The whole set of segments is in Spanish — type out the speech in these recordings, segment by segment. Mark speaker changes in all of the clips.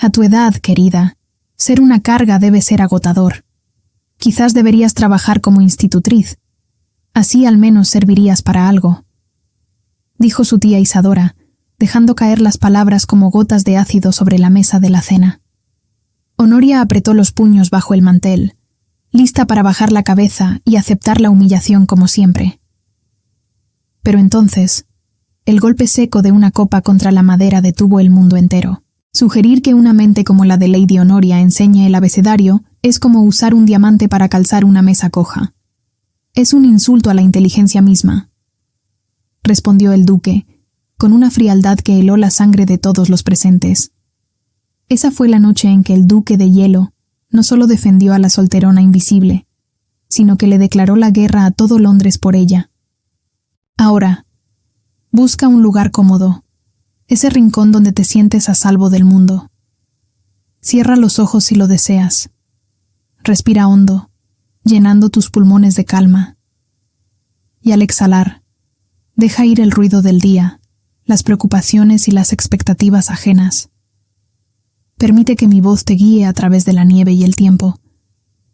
Speaker 1: A tu edad, querida, ser una carga debe ser agotador. Quizás deberías trabajar como institutriz. Así al menos servirías para algo, dijo su tía Isadora, dejando caer las palabras como gotas de ácido sobre la mesa de la cena. Honoria apretó los puños bajo el mantel, lista para bajar la cabeza y aceptar la humillación como siempre. Pero entonces, el golpe seco de una copa contra la madera detuvo el mundo entero. Sugerir que una mente como la de Lady Honoria enseñe el abecedario es como usar un diamante para calzar una mesa coja. Es un insulto a la inteligencia misma, respondió el duque, con una frialdad que heló la sangre de todos los presentes. Esa fue la noche en que el duque de Hielo no solo defendió a la solterona invisible, sino que le declaró la guerra a todo Londres por ella. Ahora, busca un lugar cómodo, ese rincón donde te sientes a salvo del mundo. Cierra los ojos si lo deseas. Respira hondo, llenando tus pulmones de calma. Y al exhalar, deja ir el ruido del día, las preocupaciones y las expectativas ajenas. Permite que mi voz te guíe a través de la nieve y el tiempo,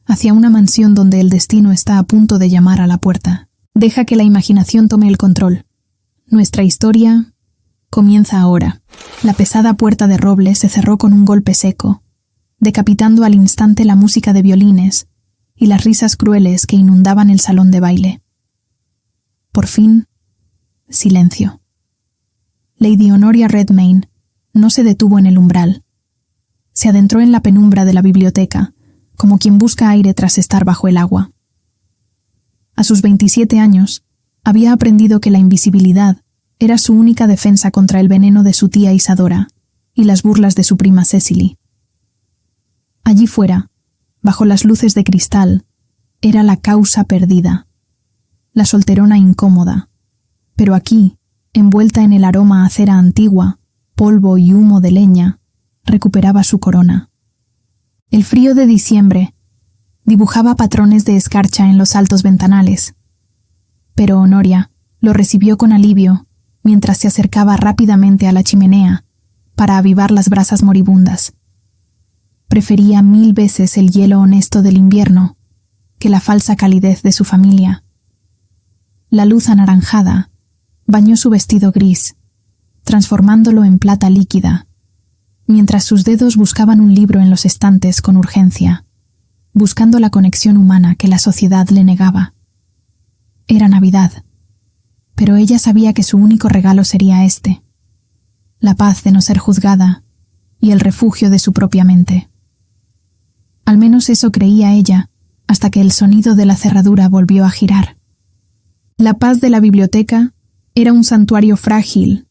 Speaker 1: hacia una mansión donde el destino está a punto de llamar a la puerta. Deja que la imaginación tome el control. Nuestra historia comienza ahora. La pesada puerta de roble se cerró con un golpe seco, decapitando al instante la música de violines y las risas crueles que inundaban el salón de baile. Por fin, silencio. Lady Honoria Redmayne no se detuvo en el umbral. Se adentró en la penumbra de la biblioteca, como quien busca aire tras estar bajo el agua. A sus 27 años, había aprendido que la invisibilidad era su única defensa contra el veneno de su tía Isadora y las burlas de su prima Cecily. Allí fuera, bajo las luces de cristal, era la causa perdida, la solterona incómoda, pero aquí, envuelta en el aroma a cera antigua, polvo y humo de leña, recuperaba su corona. El frío de diciembre dibujaba patrones de escarcha en los altos ventanales, pero Honoria lo recibió con alivio mientras se acercaba rápidamente a la chimenea para avivar las brasas moribundas. Prefería 1000 veces el hielo honesto del invierno que la falsa calidez de su familia. La luz anaranjada bañó su vestido gris, transformándolo en plata líquida, mientras sus dedos buscaban un libro en los estantes con urgencia, buscando la conexión humana que la sociedad le negaba. Era Navidad, pero ella sabía que su único regalo sería este, la paz de no ser juzgada y el refugio de su propia mente. Al menos eso creía ella, hasta que el sonido de la cerradura volvió a girar. La paz de la biblioteca era un santuario frágil,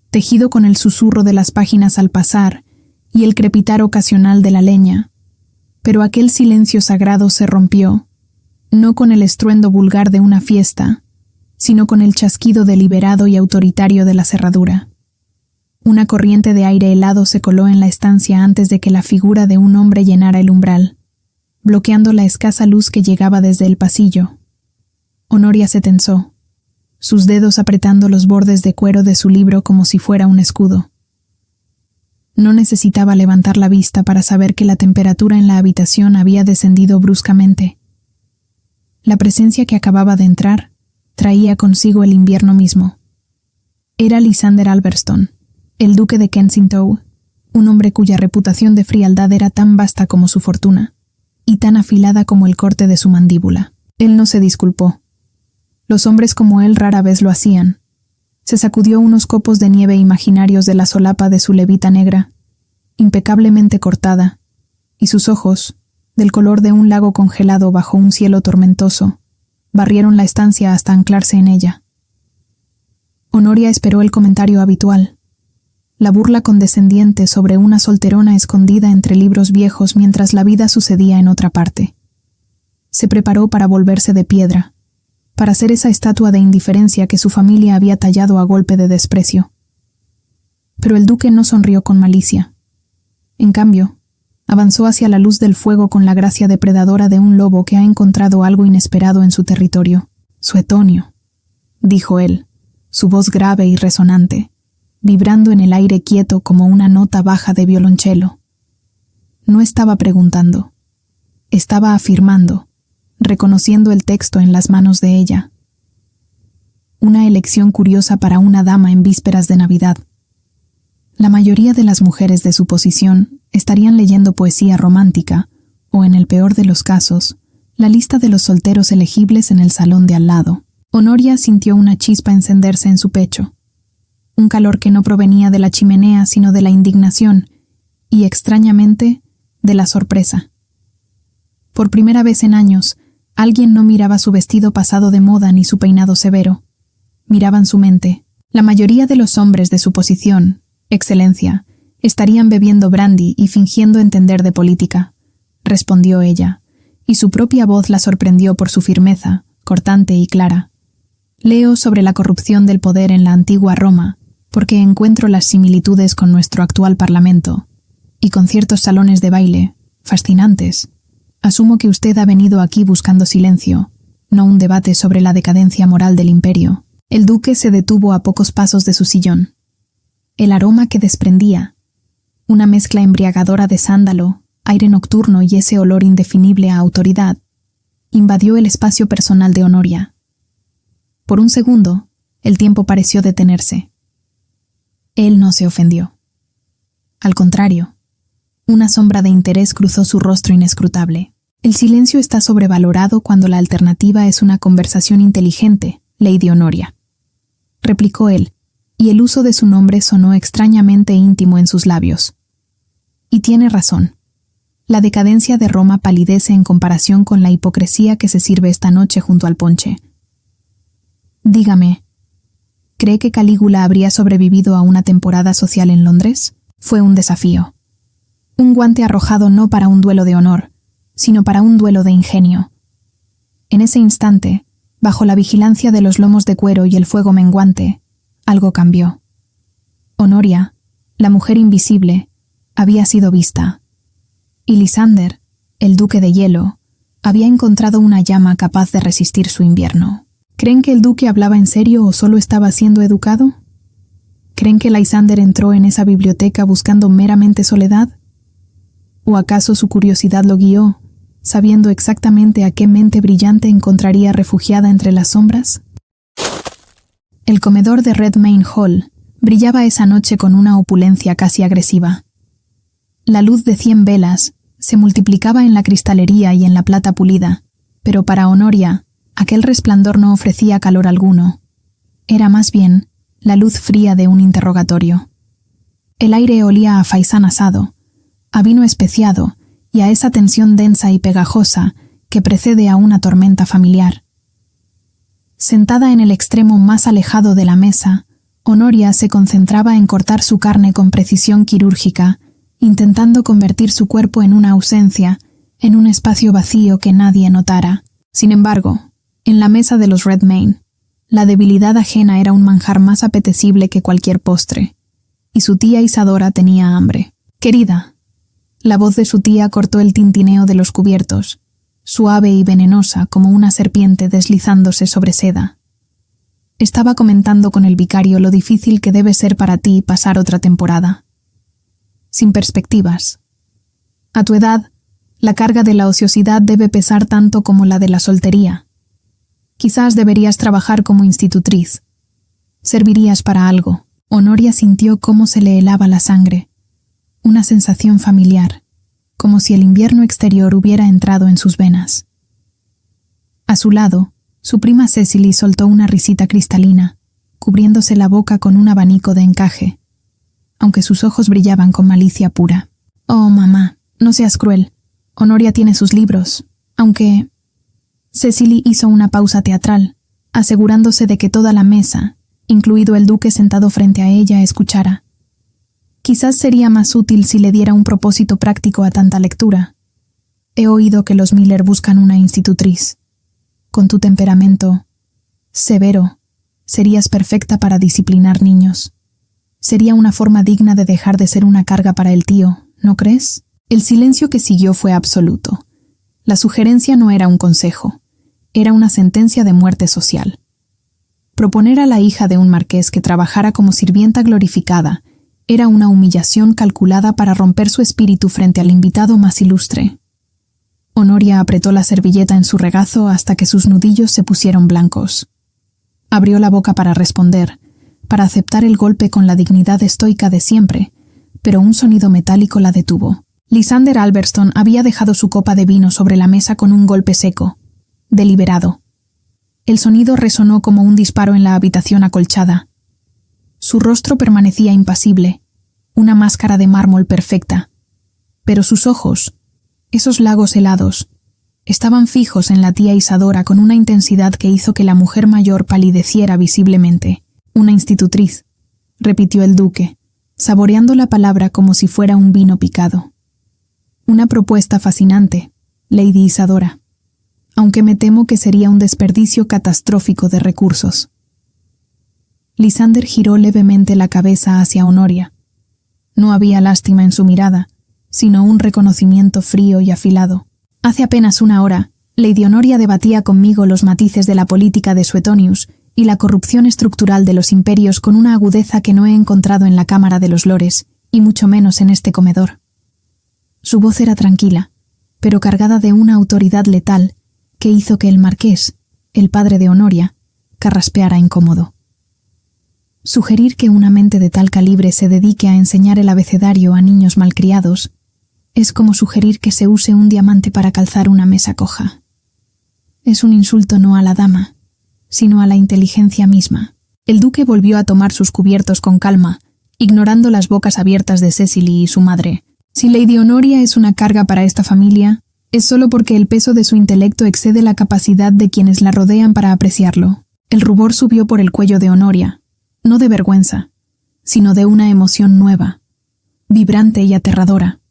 Speaker 1: tejido con el susurro de las páginas al pasar y el crepitar ocasional de la leña, pero aquel silencio sagrado se rompió, no con el estruendo vulgar de una fiesta, sino con el chasquido deliberado y autoritario de la cerradura. Una corriente de aire helado se coló en la estancia antes de que la figura de un hombre llenara el umbral, bloqueando la escasa luz que llegaba desde el pasillo. Honoria se tensó, sus dedos apretando los bordes de cuero de su libro como si fuera un escudo. No necesitaba levantar la vista para saber que la temperatura en la habitación había descendido bruscamente. La presencia que acababa de entrar traía consigo el invierno mismo. Era Lysander Alverston, el duque de Kensington, un hombre cuya reputación de frialdad era tan vasta como su fortuna, y tan afilada como el corte de su mandíbula. Él no se disculpó. Los hombres como él rara vez lo hacían. Se sacudió unos copos de nieve imaginarios de la solapa de su levita negra, impecablemente cortada, y sus ojos, del color de un lago congelado bajo un cielo tormentoso, barrieron la estancia hasta anclarse en ella. Honoria esperó el comentario habitual, la burla condescendiente sobre una solterona escondida entre libros viejos mientras la vida sucedía en otra parte. Se preparó para volverse de piedra, para ser esa estatua de indiferencia que su familia había tallado a golpe de desprecio. Pero el duque no sonrió con malicia. En cambio, avanzó hacia la luz del fuego con la gracia depredadora de un lobo que ha encontrado algo inesperado en su territorio. «Suetonio», dijo él, su voz grave y resonante, vibrando en el aire quieto como una nota baja de violonchelo. No estaba preguntando. Estaba afirmando, reconociendo el texto en las manos de ella. Una elección curiosa para una dama en vísperas de Navidad. La mayoría de las mujeres de su posición estarían leyendo poesía romántica, o en el peor de los casos, la lista de los solteros elegibles en el salón de al lado. Honoria sintió una chispa encenderse en su pecho. Un calor que no provenía de la chimenea sino de la indignación y, extrañamente, de la sorpresa. Por primera vez en años, alguien no miraba su vestido pasado de moda ni su peinado severo. Miraban su mente. La mayoría de los hombres de su posición, Excelencia, estarían bebiendo brandy y fingiendo entender de política, respondió ella, y su propia voz la sorprendió por su firmeza, cortante y clara. Leo sobre la corrupción del poder en la antigua Roma, porque encuentro las similitudes con nuestro actual Parlamento, y con ciertos salones de baile, fascinantes. Asumo que usted ha venido aquí buscando silencio, no un debate sobre la decadencia moral del imperio. El duque se detuvo a pocos pasos de su sillón. El aroma que desprendía, una mezcla embriagadora de sándalo, aire nocturno y ese olor indefinible a autoridad, invadió el espacio personal de Honoria. Por un segundo, el tiempo pareció detenerse. Él no se ofendió. Al contrario, una sombra de interés cruzó su rostro inescrutable. El silencio está sobrevalorado cuando la alternativa es una conversación inteligente, Lady Honoria, replicó él, y el uso de su nombre sonó extrañamente íntimo en sus labios. Y tiene razón. La decadencia de Roma palidece en comparación con la hipocresía que se sirve esta noche junto al ponche. Dígame, ¿cree que Calígula habría sobrevivido a una temporada social en Londres? Fue un desafío. Un guante arrojado no para un duelo de honor, sino para un duelo de ingenio. En ese instante, bajo la vigilancia de los lomos de cuero y el fuego menguante, algo cambió. Honoria, la mujer invisible, había sido vista. Y Lysander, el duque de hielo, había encontrado una llama capaz de resistir su invierno. ¿Creen que el duque hablaba en serio o solo estaba siendo educado? ¿Creen que Lysander entró en esa biblioteca buscando meramente soledad? ¿O acaso su curiosidad lo guió, sabiendo exactamente a qué mente brillante encontraría refugiada entre las sombras? El comedor de Redmayne Hall brillaba esa noche con una opulencia casi agresiva. La luz de 100 velas se multiplicaba en la cristalería y en la plata pulida, pero para Honoria aquel resplandor no ofrecía calor alguno. Era más bien la luz fría de un interrogatorio. El aire olía a faisán asado, a vino especiado y a esa tensión densa y pegajosa que precede a una tormenta familiar. Sentada en el extremo más alejado de la mesa, Honoria se concentraba en cortar su carne con precisión quirúrgica, intentando convertir su cuerpo en una ausencia, en un espacio vacío que nadie notara. Sin embargo, en la mesa de los Redmayne, la debilidad ajena era un manjar más apetecible que cualquier postre, y su tía Isadora tenía hambre. «Querida», la voz de su tía cortó el tintineo de los cubiertos, suave y venenosa como una serpiente deslizándose sobre seda. Estaba comentando con el vicario lo difícil que debe ser para ti pasar otra temporada. Sin perspectivas. A tu edad, la carga de la ociosidad debe pesar tanto como la de la soltería. Quizás deberías trabajar como institutriz. Servirías para algo. Honoria sintió cómo se le helaba la sangre. Una sensación familiar, como si el invierno exterior hubiera entrado en sus venas. A su lado, su prima Cecily soltó una risita cristalina, cubriéndose la boca con un abanico de encaje, aunque sus ojos brillaban con malicia pura. «Oh, mamá, no seas cruel. Honoria tiene sus libros, aunque...» Cecily hizo una pausa teatral, asegurándose de que toda la mesa, incluido el duque sentado frente a ella, escuchara. Quizás sería más útil si le diera un propósito práctico a tanta lectura. He oído que los Miller buscan una institutriz. Con tu temperamento severo, serías perfecta para disciplinar niños. Sería una forma digna de dejar de ser una carga para el tío, ¿no crees? El silencio que siguió fue absoluto. La sugerencia no era un consejo, era una sentencia de muerte social. Proponer a la hija de un marqués que trabajara como sirvienta glorificada Era una humillación calculada para romper su espíritu frente al invitado más ilustre. Honoria apretó la servilleta en su regazo hasta que sus nudillos se pusieron blancos. Abrió la boca para responder, para aceptar el golpe con la dignidad estoica de siempre, pero un sonido metálico la detuvo. Lysander Alberston había dejado su copa de vino sobre la mesa con un golpe seco, deliberado. El sonido resonó como un disparo en la habitación acolchada. Su rostro permanecía impasible, una máscara de mármol perfecta, pero sus ojos, esos lagos helados, estaban fijos en la tía Isadora con una intensidad que hizo que la mujer mayor palideciera visiblemente. «Una institutriz», repitió el duque, saboreando la palabra como si fuera un vino picado. «Una propuesta fascinante, Lady Isadora, aunque me temo que sería un desperdicio catastrófico de recursos». Lysander giró levemente la cabeza hacia Honoria. No había lástima en su mirada, sino un reconocimiento frío y afilado. «Hace apenas una hora, Lady Honoria debatía conmigo los matices de la política de Suetonius y la corrupción estructural de los imperios con una agudeza que no he encontrado en la Cámara de los Lores, y mucho menos en este comedor». Su voz era tranquila, pero cargada de una autoridad letal que hizo que el marqués, el padre de Honoria, carraspeara incómodo. Sugerir que una mente de tal calibre se dedique a enseñar el abecedario a niños malcriados es como sugerir que se use un diamante para calzar una mesa coja. Es un insulto no a la dama, sino a la inteligencia misma. El duque volvió a tomar sus cubiertos con calma, ignorando las bocas abiertas de Cecily y su madre. Si Lady Honoria es una carga para esta familia, es solo porque el peso de su intelecto excede la capacidad de quienes la rodean para apreciarlo. El rubor subió por el cuello de Honoria, no de vergüenza, sino de una emoción nueva, vibrante y aterradora.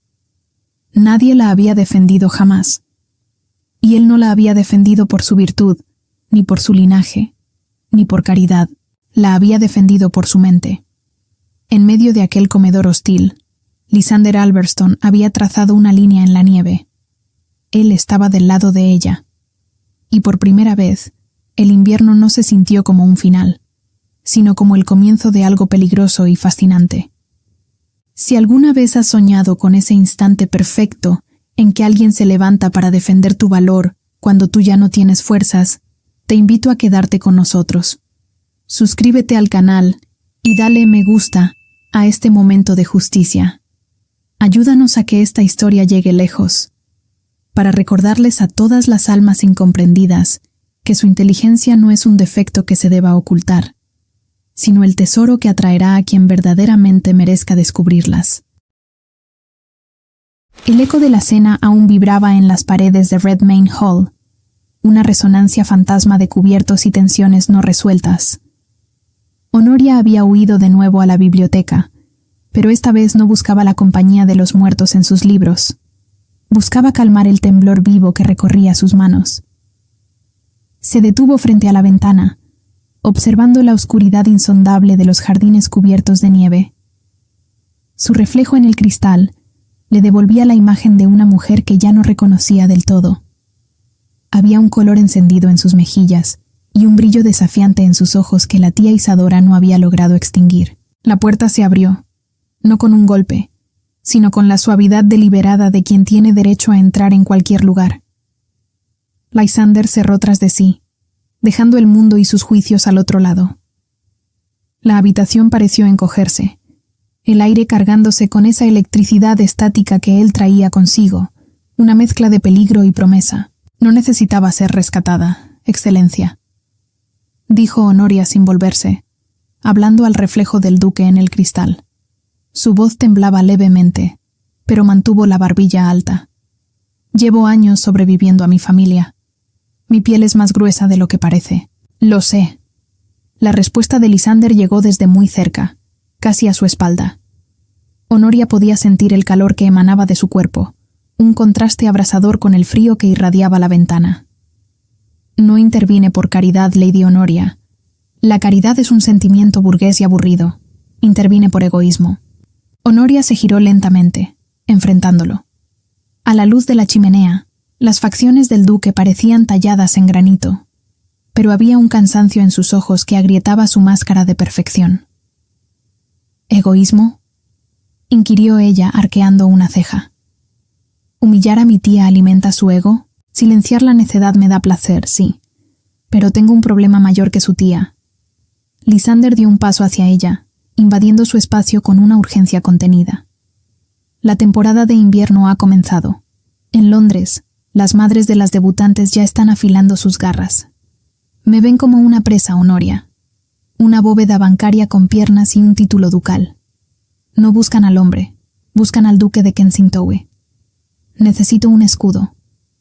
Speaker 1: Nadie la había defendido jamás, y él no la había defendido por su virtud, ni por su linaje, ni por caridad, la había defendido por su mente. En medio de aquel comedor hostil, Lysander Alberston había trazado una línea en la nieve. Él estaba del lado de ella, y por primera vez, el invierno no se sintió como un final, sino como el comienzo de algo peligroso y fascinante. Si alguna vez has soñado con ese instante perfecto en que alguien se levanta para defender tu valor cuando tú ya no tienes fuerzas, te invito a quedarte con nosotros. Suscríbete al canal y dale me gusta a este momento de justicia. Ayúdanos a que esta historia llegue lejos, para recordarles a todas las almas incomprendidas que su inteligencia no es un defecto que se deba ocultar, sino el tesoro que atraerá a quien verdaderamente merezca descubrirlas. El eco de la cena aún vibraba en las paredes de Redmayne Hall, una resonancia fantasma de cubiertos y tensiones no resueltas. Honoria había huido de nuevo a la biblioteca, pero esta vez no buscaba la compañía de los muertos en sus libros. Buscaba calmar el temblor vivo que recorría sus manos. Se detuvo frente a la ventana, observando la oscuridad insondable de los jardines cubiertos de nieve. Su reflejo en el cristal le devolvía la imagen de una mujer que ya no reconocía del todo. Había un color encendido en sus mejillas y un brillo desafiante en sus ojos que la tía Isadora no había logrado extinguir. La puerta se abrió, no con un golpe, sino con la suavidad deliberada de quien tiene derecho a entrar en cualquier lugar. Lysander cerró tras de sí, dejando el mundo y sus juicios al otro lado. La habitación pareció encogerse, el aire cargándose con esa electricidad estática que él traía consigo, una mezcla de peligro y promesa. «No necesitaba ser rescatada, Excelencia», dijo Honoria sin volverse, hablando al reflejo del duque en el cristal. Su voz temblaba levemente, pero mantuvo la barbilla alta. «Llevo años sobreviviendo a mi familia. Mi piel es más gruesa de lo que parece». «Lo sé». La respuesta de Lysander llegó desde muy cerca, casi a su espalda. Honoria podía sentir el calor que emanaba de su cuerpo, un contraste abrasador con el frío que irradiaba la ventana. «No intervine por caridad, Lady Honoria. La caridad es un sentimiento burgués y aburrido. Intervine por egoísmo». Honoria se giró lentamente, enfrentándolo. A la luz de la chimenea, las facciones del duque parecían talladas en granito, pero había un cansancio en sus ojos que agrietaba su máscara de perfección. «¿Egoísmo?», inquirió ella, arqueando una ceja. ¿Humillar a mi tía alimenta su ego? Silenciar la necedad me da placer, sí. Pero tengo un problema mayor que su tía. Lysander dio un paso hacia ella, invadiendo su espacio con una urgencia contenida. La temporada de invierno ha comenzado. En Londres, las madres de las debutantes ya están afilando sus garras. Me ven como una presa, Honoria. Una bóveda bancaria con piernas y un título ducal. No buscan al hombre, buscan al duque de Kensington. Necesito un escudo.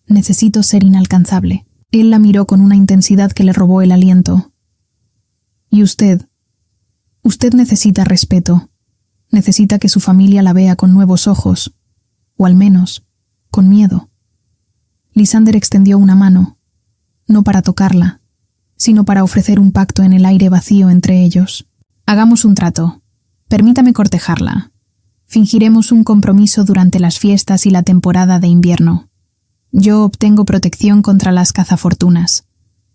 Speaker 1: Necesito ser inalcanzable. Él la miró con una intensidad que le robó el aliento. ¿Y usted? Usted necesita respeto. Necesita que su familia la vea con nuevos ojos. O al menos, con miedo. Lysander extendió una mano, no para tocarla, sino para ofrecer un pacto en el aire vacío entre ellos. Hagamos un trato. Permítame cortejarla. Fingiremos un compromiso durante las fiestas y la temporada de invierno. Yo obtengo protección contra las cazafortunas.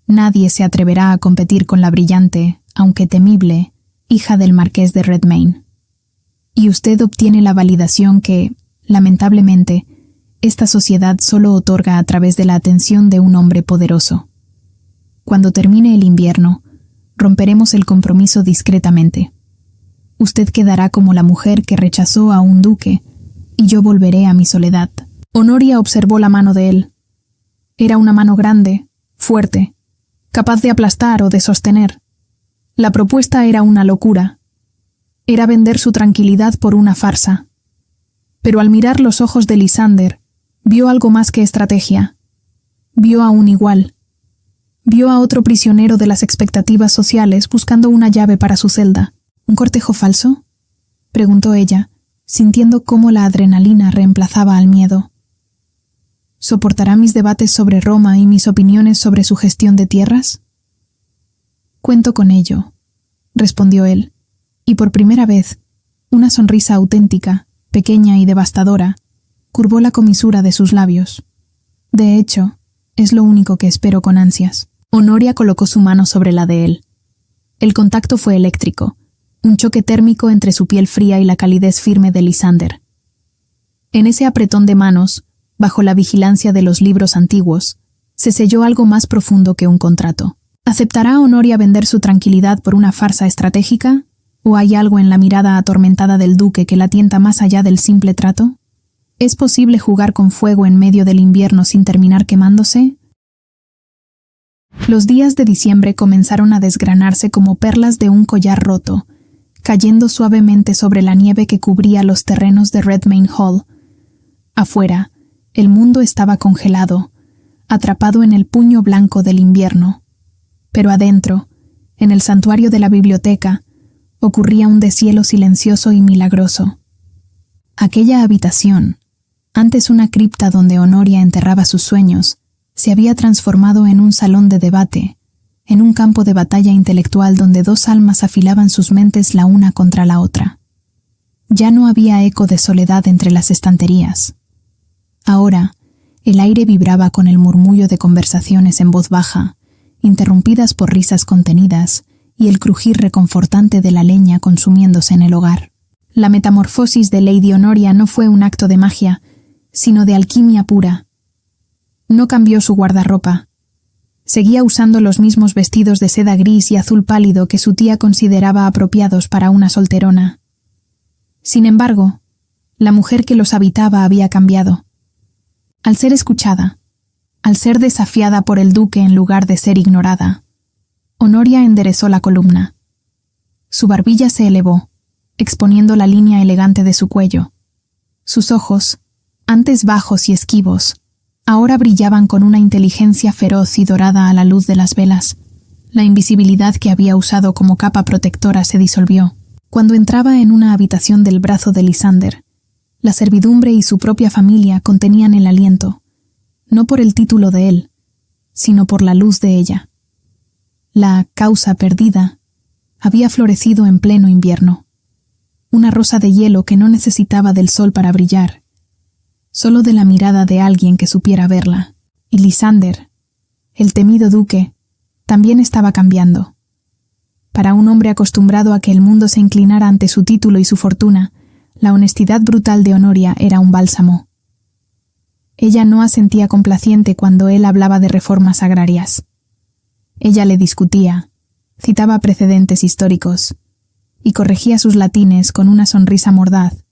Speaker 1: Nadie se atreverá a competir con la brillante, aunque temible, hija del marqués de Redmayne. Y usted obtiene la validación que, lamentablemente, esta sociedad solo otorga a través de la atención de un hombre poderoso. Cuando termine el invierno, romperemos el compromiso discretamente. Usted quedará como la mujer que rechazó a un duque, y yo volveré a mi soledad. Honoria observó la mano de él. Era una mano grande, fuerte, capaz de aplastar o de sostener. La propuesta era una locura. Era vender su tranquilidad por una farsa. Pero al mirar los ojos de Lysander, vio algo más que estrategia. Vio a un igual. Vio a otro prisionero de las expectativas sociales buscando una llave para su celda. ¿Un cortejo falso?, preguntó ella, sintiendo cómo la adrenalina reemplazaba al miedo. ¿Soportará mis debates sobre Roma y mis opiniones sobre su gestión de tierras? Cuento con ello, respondió él, y por primera vez, una sonrisa auténtica, pequeña y devastadora, curvó la comisura de sus labios. De hecho, es lo único que espero con ansias. Honoria colocó su mano sobre la de él. El contacto fue eléctrico, un choque térmico entre su piel fría y la calidez firme de Lysander. En ese apretón de manos, bajo la vigilancia de los libros antiguos, se selló algo más profundo que un contrato. ¿Aceptará Honoria vender su tranquilidad por una farsa estratégica? ¿O hay algo en la mirada atormentada del duque que la tienta más allá del simple trato? ¿Es posible jugar con fuego en medio del invierno sin terminar quemándose? Los días de diciembre comenzaron a desgranarse como perlas de un collar roto, cayendo suavemente sobre la nieve que cubría los terrenos de Redmayne Hall. Afuera, el mundo estaba congelado, atrapado en el puño blanco del invierno. Pero adentro, en el santuario de la biblioteca, ocurría un deshielo silencioso y milagroso. Aquella habitación, antes una cripta donde Honoria enterraba sus sueños, se había transformado en un salón de debate, en un campo de batalla intelectual donde dos almas afilaban sus mentes la una contra la otra. Ya no había eco de soledad entre las estanterías. Ahora, el aire vibraba con el murmullo de conversaciones en voz baja, interrumpidas por risas contenidas y el crujir reconfortante de la leña consumiéndose en el hogar. La metamorfosis de Lady Honoria no fue un acto de magia, sino de alquimia pura. No cambió su guardarropa. Seguía usando los mismos vestidos de seda gris y azul pálido que su tía consideraba apropiados para una solterona. Sin embargo, la mujer que los habitaba había cambiado. Al ser escuchada, al ser desafiada por el duque en lugar de ser ignorada, Honoria enderezó la columna. Su barbilla se elevó, exponiendo la línea elegante de su cuello. Sus ojos, antes bajos y esquivos, ahora brillaban con una inteligencia feroz y dorada a la luz de las velas. La invisibilidad que había usado como capa protectora se disolvió. Cuando entraba en una habitación del brazo de Lysander, la servidumbre y su propia familia contenían el aliento, no por el título de él, sino por la luz de ella. La causa perdida había florecido en pleno invierno. Una rosa de hielo que no necesitaba del sol para brillar, solo de la mirada de alguien que supiera verla. Y Lysander, el temido duque, también estaba cambiando. Para un hombre acostumbrado a que el mundo se inclinara ante su título y su fortuna, La honestidad brutal de Honoria era un bálsamo. Ella no asentía complaciente cuando él hablaba de reformas agrarias. Ella le discutía, citaba precedentes históricos y corregía sus latines con una sonrisa mordaz,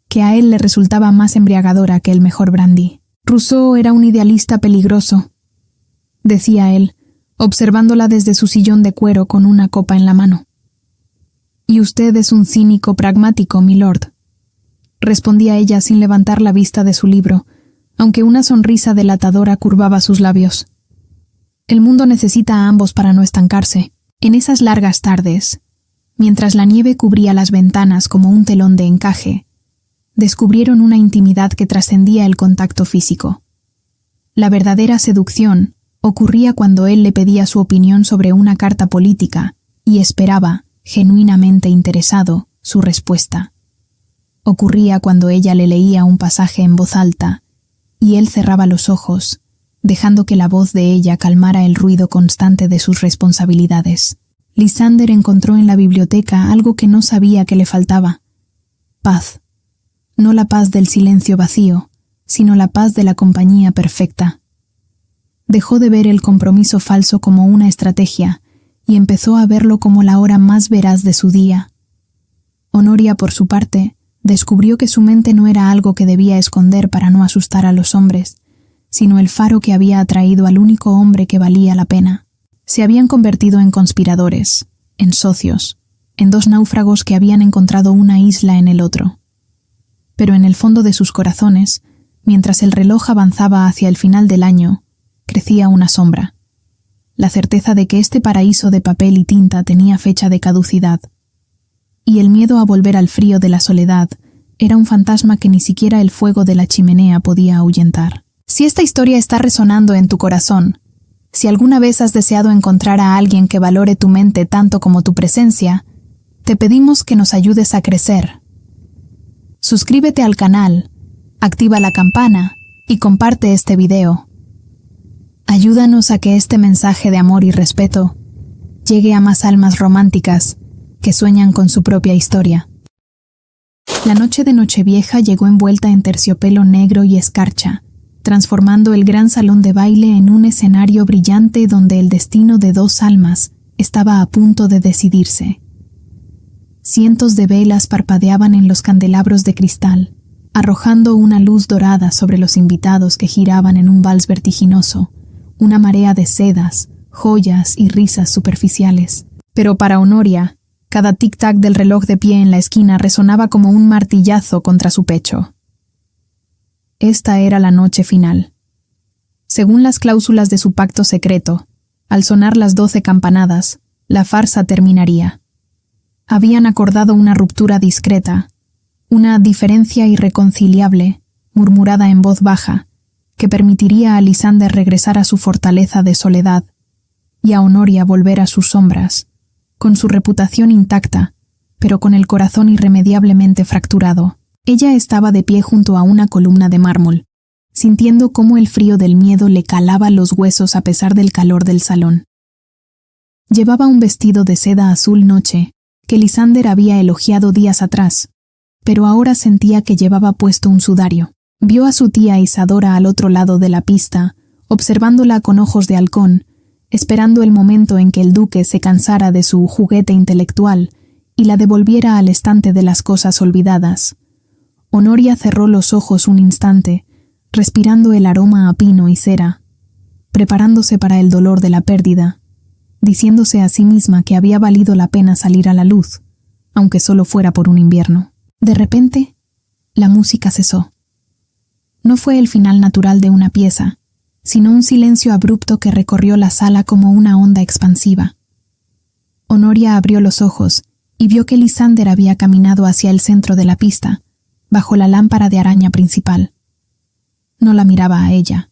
Speaker 1: que a él le resultaba más embriagadora que el mejor brandy. Rousseau era un idealista peligroso, decía él, observándola desde su sillón de cuero con una copa en la mano. Y usted es un cínico pragmático, milord, respondía ella sin levantar la vista de su libro, aunque una sonrisa delatadora curvaba sus labios. El mundo necesita a ambos para no estancarse. En esas largas tardes, mientras la nieve cubría las ventanas como un telón de encaje, descubrieron una intimidad que trascendía el contacto físico. La verdadera seducción ocurría cuando él le pedía su opinión sobre una carta política y esperaba, genuinamente interesado, su respuesta. Ocurría cuando ella le leía un pasaje en voz alta y él cerraba los ojos, dejando que la voz de ella calmara el ruido constante de sus responsabilidades. Lysander encontró en la biblioteca algo que no sabía que le faltaba: paz. No la paz del silencio vacío, sino la paz de la compañía perfecta. Dejó de ver el compromiso falso como una estrategia y empezó a verlo como la hora más veraz de su día. Honoria, por su parte, descubrió que su mente no era algo que debía esconder para no asustar a los hombres, sino el faro que había atraído al único hombre que valía la pena. Se habían convertido en conspiradores, en socios, en dos náufragos que habían encontrado una isla en el otro. Pero en el fondo de sus corazones, mientras el reloj avanzaba hacia el final del año, crecía una sombra, la certeza de que este paraíso de papel y tinta tenía fecha de caducidad, y el miedo a volver al frío de la soledad era un fantasma que ni siquiera el fuego de la chimenea podía ahuyentar. Si esta historia está resonando en tu corazón, si alguna vez has deseado encontrar a alguien que valore tu mente tanto como tu presencia, te pedimos que nos ayudes a crecer. Suscríbete al canal, activa la campana y comparte este video. Ayúdanos a que este mensaje de amor y respeto llegue a más almas románticas que sueñan con su propia historia. La noche de Nochevieja llegó envuelta en terciopelo negro y escarcha, transformando el gran salón de baile en un escenario brillante donde el destino de dos almas estaba a punto de decidirse. Cientos de velas parpadeaban en los candelabros de cristal, arrojando una luz dorada sobre los invitados que giraban en un vals vertiginoso, una marea de sedas, joyas y risas superficiales. Pero para Honoria, cada tic-tac del reloj de pie en la esquina resonaba como un martillazo contra su pecho. Esta era la noche final. Según las cláusulas de su pacto secreto, al sonar las 12 campanadas, la farsa terminaría. Habían acordado una ruptura discreta, una diferencia irreconciliable, murmurada en voz baja, que permitiría a Lysander regresar a su fortaleza de soledad y a Honoria volver a sus sombras, con su reputación intacta, pero con el corazón irremediablemente fracturado. Ella estaba de pie junto a una columna de mármol, sintiendo cómo el frío del miedo le calaba los huesos a pesar del calor del salón. Llevaba un vestido de seda azul noche, que Lysander había elogiado días atrás, pero ahora sentía que llevaba puesto un sudario. Vio a su tía Isadora al otro lado de la pista, observándola con ojos de halcón, esperando el momento en que el duque se cansara de su juguete intelectual y la devolviera al estante de las cosas olvidadas. Honoria cerró los ojos un instante, respirando el aroma a pino y cera, preparándose para el dolor de la pérdida, diciéndose a sí misma que había valido la pena salir a la luz, aunque solo fuera por un invierno. De repente, la música cesó. No fue el final natural de una pieza, sino un silencio abrupto que recorrió la sala como una onda expansiva. Honoria abrió los ojos y vio que Lysander había caminado hacia el centro de la pista, bajo la lámpara de araña principal. No la miraba a ella,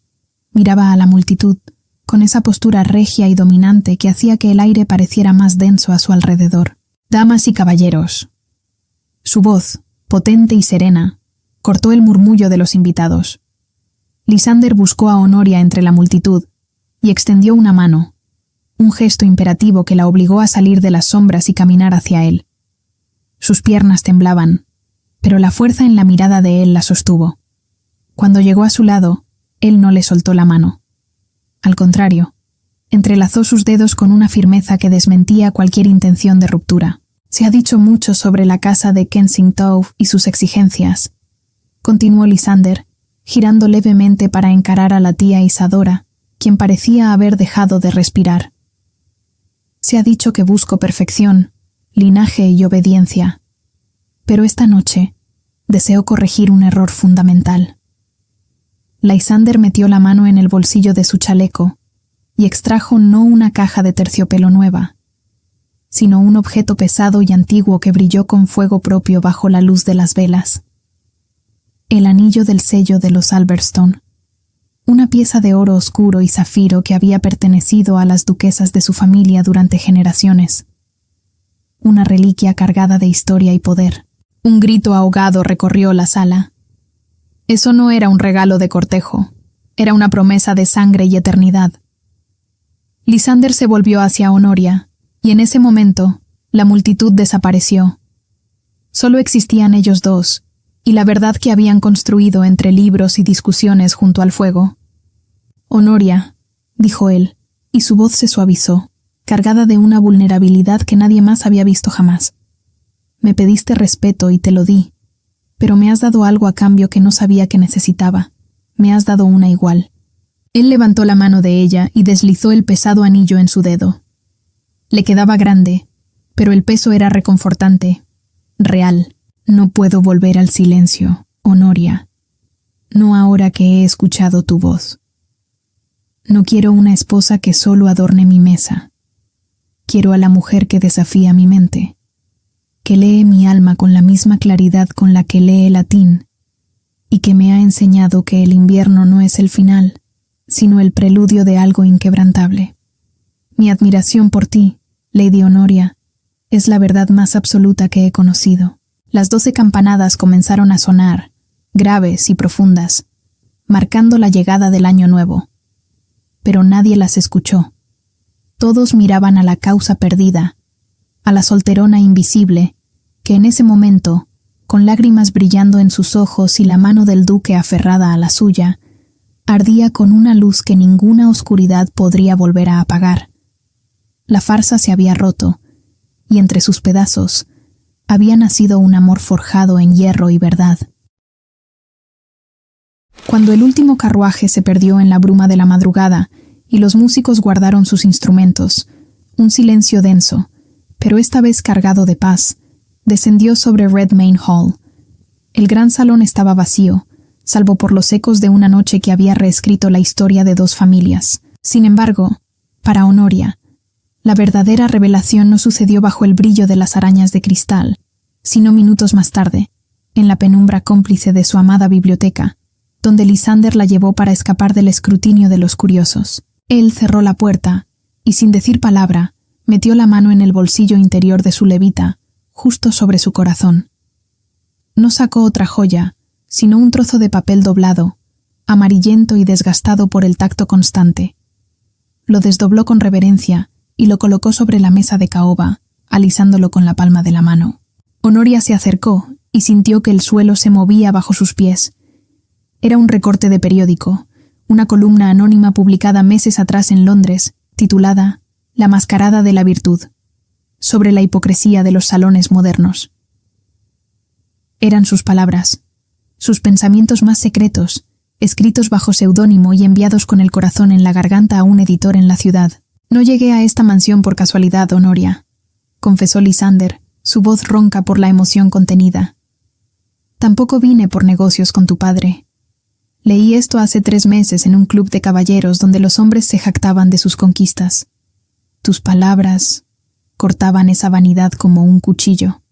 Speaker 1: miraba a la multitud, con esa postura regia y dominante que hacía que el aire pareciera más denso a su alrededor. «Damas y caballeros». Su voz, potente y serena, cortó el murmullo de los invitados. Lysander buscó a Honoria entre la multitud y extendió una mano, un gesto imperativo que la obligó a salir de las sombras y caminar hacia él. Sus piernas temblaban, pero la fuerza en la mirada de él la sostuvo. Cuando llegó a su lado, él no le soltó la mano. Al contrario, entrelazó sus dedos con una firmeza que desmentía cualquier intención de ruptura. Se ha dicho mucho sobre la casa de Kensington y sus exigencias, continuó Lysander, girando levemente para encarar a la tía Isadora, quien parecía haber dejado de respirar. Se ha dicho que busco perfección, linaje y obediencia, pero esta noche deseo corregir un error fundamental. Lysander metió la mano en el bolsillo de su chaleco y extrajo no una caja de terciopelo nueva, sino un objeto pesado y antiguo que brilló con fuego propio bajo la luz de las velas. El anillo del sello de los Alberstone, una pieza de oro oscuro y zafiro que había pertenecido a las duquesas de su familia durante generaciones. Una reliquia cargada de historia y poder. Un grito ahogado recorrió la sala. Eso no era un regalo de cortejo, era una promesa de sangre y eternidad. Lysander se volvió hacia Honoria, y en ese momento la multitud desapareció. Solo existían ellos dos, y la verdad que habían construido entre libros y discusiones junto al fuego. «Honoria», dijo él, y su voz se suavizó, cargada de una vulnerabilidad que nadie más había visto jamás. «Me pediste respeto y te lo di, pero me has dado algo a cambio que no sabía que necesitaba. Me has dado una igual». Él levantó la mano de ella y deslizó el pesado anillo en su dedo. Le quedaba grande, pero el peso era reconfortante, real. «No puedo volver al silencio, Honoria. No ahora que he escuchado tu voz. No quiero una esposa que solo adorne mi mesa. Quiero a la mujer que desafía mi mente, que lee mi alma con la misma claridad con la que lee latín, y que me ha enseñado que el invierno no es el final, sino el preludio de algo inquebrantable. Mi admiración por ti, Lady Honoria, es la verdad más absoluta que he conocido». Las 12 campanadas comenzaron a sonar, graves y profundas, marcando la llegada del año nuevo. Pero nadie las escuchó. Todos miraban a la causa perdida, a la solterona invisible, que en ese momento, con lágrimas brillando en sus ojos y la mano del duque aferrada a la suya, ardía con una luz que ninguna oscuridad podría volver a apagar. La farsa se había roto, y entre sus pedazos había nacido un amor forjado en hierro y verdad. Cuando el último carruaje se perdió en la bruma de la madrugada y los músicos guardaron sus instrumentos, un silencio denso, pero esta vez cargado de paz, descendió sobre Redmayne Hall. El gran salón estaba vacío, salvo por los ecos de una noche que había reescrito la historia de 2 familias. Sin embargo, para Honoria, la verdadera revelación no sucedió bajo el brillo de las arañas de cristal, sino minutos más tarde, en la penumbra cómplice de su amada biblioteca, donde Lysander la llevó para escapar del escrutinio de los curiosos. Él cerró la puerta y, sin decir palabra, metió la mano en el bolsillo interior de su levita, justo sobre su corazón. No sacó otra joya, sino un trozo de papel doblado, amarillento y desgastado por el tacto constante. Lo desdobló con reverencia y lo colocó sobre la mesa de caoba, alisándolo con la palma de la mano. Honoria se acercó y sintió que el suelo se movía bajo sus pies. Era un recorte de periódico, una columna anónima publicada meses atrás en Londres, titulada «La mascarada de la virtud», sobre la hipocresía de los salones modernos. Eran sus palabras, sus pensamientos más secretos, escritos bajo seudónimo y enviados con el corazón en la garganta a un editor en la ciudad. «No llegué a esta mansión por casualidad, Honoria», confesó Lysander, su voz ronca por la emoción contenida. «Tampoco vine por negocios con tu padre. Leí esto hace 3 meses en un club de caballeros donde los hombres se jactaban de sus conquistas. Tus palabras cortaban esa vanidad como un cuchillo.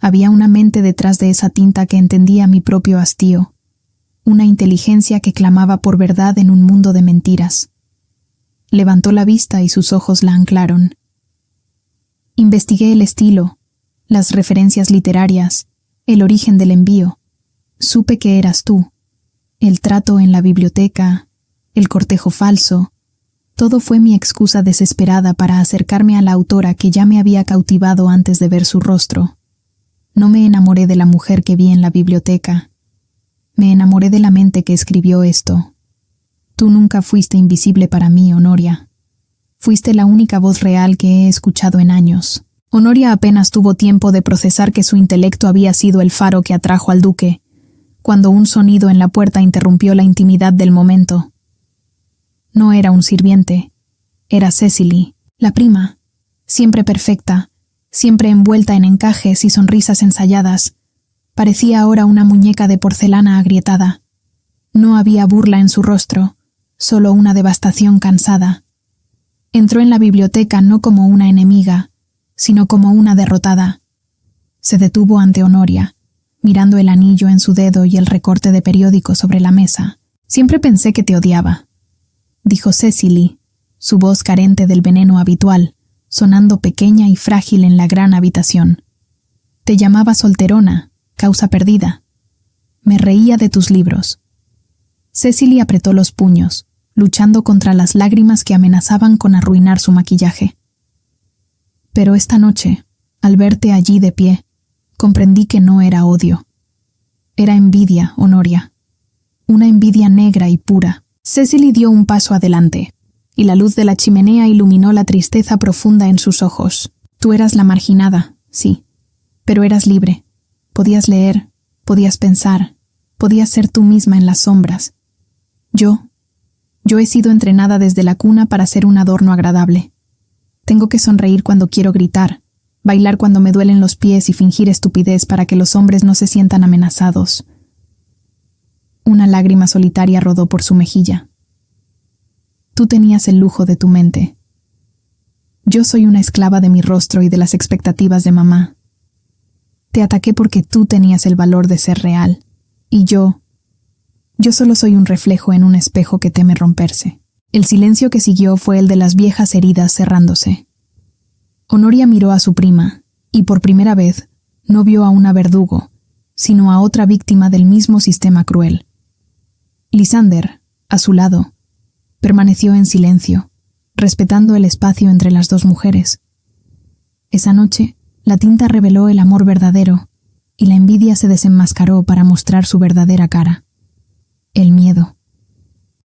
Speaker 1: Había una mente detrás de esa tinta que entendía mi propio hastío, una inteligencia que clamaba por verdad en un mundo de mentiras». Levantó la vista y sus ojos la anclaron. «Investigué el estilo, las referencias literarias, el origen del envío. Supe que eras tú. El trato en la biblioteca, el cortejo falso, todo fue mi excusa desesperada para acercarme a la autora que ya me había cautivado antes de ver su rostro. No me enamoré de la mujer que vi en la biblioteca. Me enamoré de la mente que escribió esto. Tú nunca fuiste invisible para mí, Honoria. Fuiste la única voz real que he escuchado en años. Honoria apenas tuvo tiempo de procesar que su intelecto había sido el faro que atrajo al duque, cuando un sonido en la puerta interrumpió la intimidad del momento. No era un sirviente, era Cecily, la prima, siempre perfecta, siempre envuelta en encajes y sonrisas ensayadas. Parecía ahora una muñeca de porcelana agrietada. No había burla en su rostro, solo una devastación cansada. Entró en la biblioteca no como una enemiga, sino como una derrotada. Se detuvo ante Honoria, mirando el anillo en su dedo y el recorte de periódico sobre la mesa. Siempre pensé que te odiaba, dijo Cecily, su voz carente del veneno habitual, sonando pequeña y frágil en la gran habitación. Te llamaba solterona, causa perdida. Me reía de tus libros. Cecily apretó los puños, luchando contra las lágrimas que amenazaban con arruinar su maquillaje. Pero esta noche, al verte allí de pie, comprendí que no era odio. Era envidia, Honoria. Una envidia negra y pura. Cecily dio un paso adelante, y la luz de la chimenea iluminó la tristeza profunda en sus ojos. Tú eras la marginada, sí, pero eras libre. Podías leer, podías pensar, podías ser tú misma en las sombras. Yo he sido entrenada desde la cuna para ser un adorno agradable. Tengo que sonreír cuando quiero gritar, bailar cuando me duelen los pies y fingir estupidez para que los hombres no se sientan amenazados. Una lágrima solitaria rodó por su mejilla. Tú tenías el lujo de tu mente. Yo soy una esclava de mi rostro y de las expectativas de mamá. Te ataqué porque tú tenías el valor de ser real, y yo solo soy un reflejo en un espejo que teme romperse. El silencio que siguió fue el de las viejas heridas cerrándose. Honoria miró a su prima, y por primera vez no vio a una verdugo, sino a otra víctima del mismo sistema cruel. Lysander, a su lado, permaneció en silencio, respetando el espacio entre las dos mujeres. Esa noche, la tinta reveló el amor verdadero, y la envidia se desenmascaró para mostrar su verdadera cara. El miedo.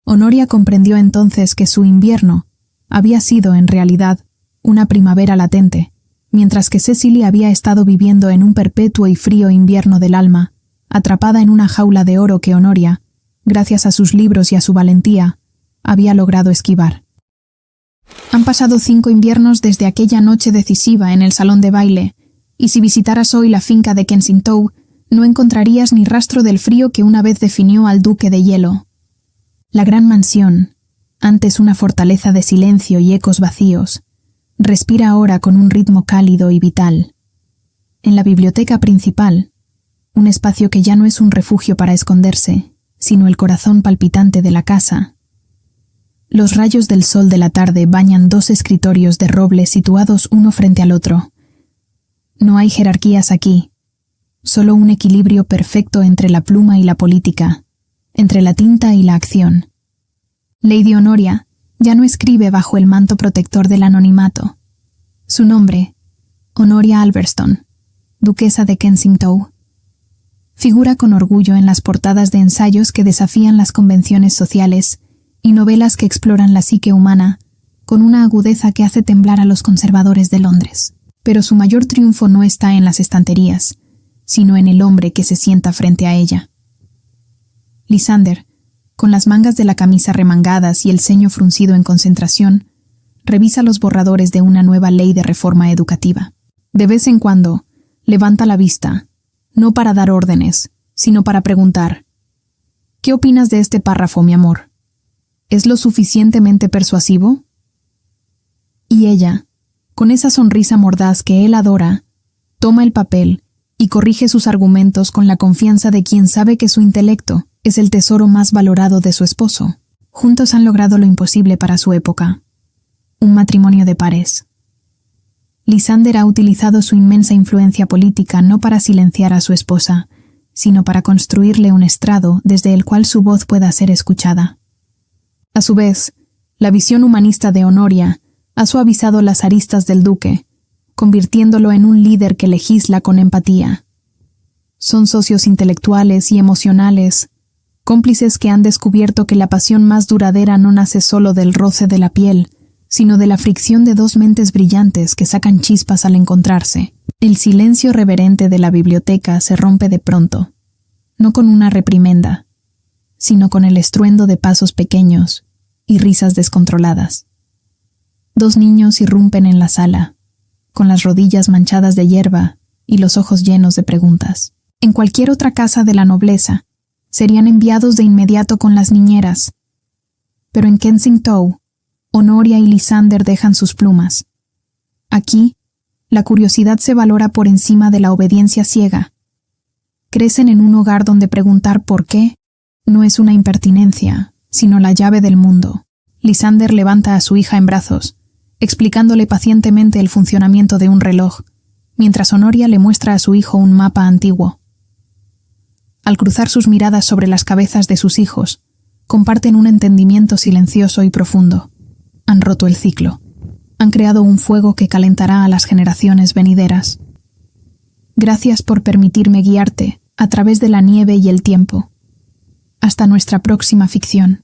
Speaker 1: Honoria comprendió entonces que su invierno había sido, en realidad, una primavera latente, mientras que Cecily había estado viviendo en un perpetuo y frío invierno del alma, atrapada en una jaula de oro que Honoria, gracias a sus libros y a su valentía, había logrado esquivar. Han pasado 5 inviernos desde aquella noche decisiva en el salón de baile, y si visitaras hoy la finca de Kensington, no encontrarías ni rastro del frío que una vez definió al duque de hielo. La gran mansión, antes una fortaleza de silencio y ecos vacíos, respira ahora con un ritmo cálido y vital. En la biblioteca principal, un espacio que ya no es un refugio para esconderse, sino el corazón palpitante de la casa, los rayos del sol de la tarde bañan 2 escritorios de roble situados uno frente al otro. No hay jerarquías aquí, solo un equilibrio perfecto entre la pluma y la política, entre la tinta y la acción. Lady Honoria ya no escribe bajo el manto protector del anonimato. Su nombre, Honoria Alverston, duquesa de Kensington, figura con orgullo en las portadas de ensayos que desafían las convenciones sociales y novelas que exploran la psique humana con una agudeza que hace temblar a los conservadores de Londres. Pero su mayor triunfo no está en las estanterías, sino en el hombre que se sienta frente a ella. Lysander, con las mangas de la camisa remangadas y el ceño fruncido en concentración, revisa los borradores de una nueva ley de reforma educativa. De vez en cuando, levanta la vista, no para dar órdenes, sino para preguntar: ¿qué opinas de este párrafo, mi amor? ¿Es lo suficientemente persuasivo? Y ella, con esa sonrisa mordaz que él adora, toma el papel y corrige sus argumentos con la confianza de quien sabe que su intelecto es el tesoro más valorado de su esposo. Juntos han logrado lo imposible para su época: un matrimonio de pares. Lysander ha utilizado su inmensa influencia política no para silenciar a su esposa, sino para construirle un estrado desde el cual su voz pueda ser escuchada. A su vez, la visión humanista de Honoria ha suavizado las aristas del duque, convirtiéndolo en un líder que legisla con empatía, Son socios intelectuales y emocionales, cómplices que han descubierto que la pasión más duradera no nace solo del roce de la piel, sino de la fricción de dos mentes brillantes que sacan chispas al encontrarse. El silencio reverente de la biblioteca se rompe de pronto, no con una reprimenda, sino con el estruendo de pasos pequeños y risas descontroladas. Dos niños irrumpen en la sala, con las rodillas manchadas de hierba y los ojos llenos de preguntas. En cualquier otra casa de la nobleza, serían enviados de inmediato con las niñeras. Pero en Kensington, Honoria y Lysander dejan sus plumas. Aquí, la curiosidad se valora por encima de la obediencia ciega. Crecen en un hogar donde preguntar por qué no es una impertinencia, sino la llave del mundo. Lysander levanta a su hija en brazos, explicándole pacientemente el funcionamiento de un reloj, mientras Honoria le muestra a su hijo un mapa antiguo. Al cruzar sus miradas sobre las cabezas de sus hijos, comparten un entendimiento silencioso y profundo. Han roto el ciclo. Han creado un fuego que calentará a las generaciones venideras. Gracias por permitirme guiarte a través de la nieve y el tiempo. Hasta nuestra próxima ficción.